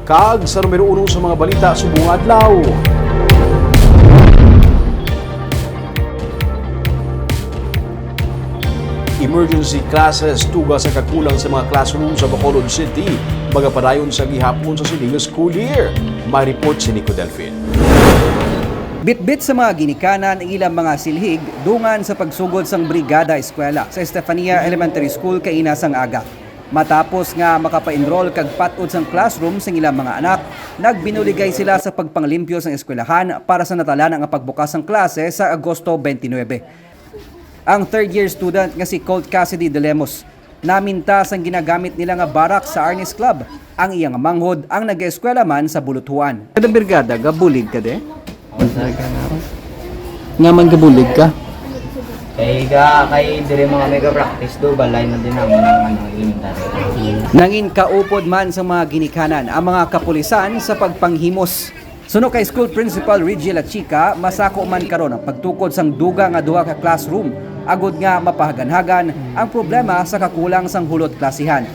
Kag sa numero 1 sa mga balita subong adlaw. Emergency classes tuga sa kakulang sa mga classroom sa Bacolod City. Magapadayon sa gihapon sa sining school year. May report si Nico Delfin. Bitbit sa mga ginikanan ang ilang mga silhig dungan sa pagsugod sang Brigada Eskwela sa Estefania Elementary School kay inasang aga. Matapos nga makapa-enroll kag patud sang classroom sa ilang mga anak, nagbinuligay sila sa pagpanglimpyo sang eskwelahan para sa natalan ang pagbukas ng klase sa Agosto 29. Ang third-year student nga si Colt Cassidy de Lemos, naminta sang ginagamit nila nga barak sa Arnis Club. Ang iyang manghod ang nag-eskwela man sa Bulutuan. Kada brigada, gabulig ka de? Nga man gabulig ka? Kay dire mga mega practice do balay na din namin ng elementary. Nangin kaupod man sa mga ginikanan ang mga kapulisan sa pagpanghimos. Suno kay School Principal Reggie La Chica, masako man karon ang pagtukod sang duga nga duha ka classroom agud nga mapahagan-hagan ang problema sa kakulang sang hulot klasihan.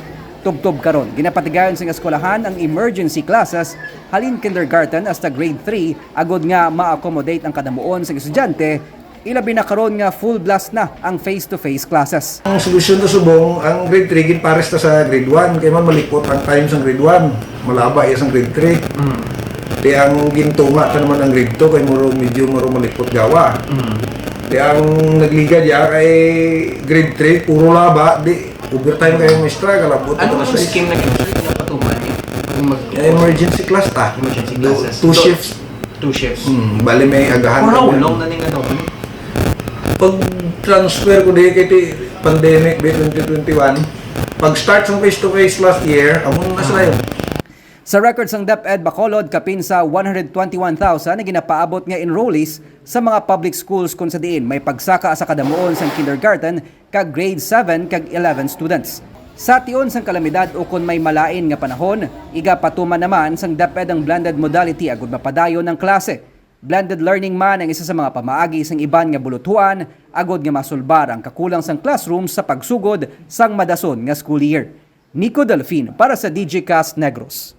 Tubtob karon ginapatigayon sa eskwelahan ang emergency classes halin kindergarten hasta grade 3 agud nga ma-accommodate ang kadamuon sa estudyante. Ilabi na karon nga full blast na ang face-to-face classes. Ang solusyon na subong, ang grade 3 gin pares ta sa grade 1 kay man malikot ang time sa grade 1, malaba iya sa grade 3. Di ang gintunga ta naman ang grade 2 kay medyo malikot gawa. Di ang nagliga diya kay grade 3 puro laba, di overtime kay maestra kalabot. Ano ang scheme na patuman Emergency class ta. Emergency classes. Two shifts. Two shifts. Bali may agahan. For how long na ning ano? Pag transfer ko di kay pandemic 2021, pag start sa face-to-face last year, amon na sila yun. Sa records ng DepEd Bacolod, kapin sa 121,000 na ginapaabot nga enrollees sa mga public schools kung sa diin may pagsaka sa kadamuon sa kindergarten kag grade 7 kag 11 students. Sa tion sang kalamidad o kung may malain nga panahon, iga patuman naman sang DepEd ang blended modality agud mapadayon ng klase. Blended learning man ang isa sa mga pamaagi sang iban nga bulutuan agud nga masulbar ang kakulang sang classroom sa pagsugod sang madason nga school year. Nico Delfin para sa DJ Cast Negros.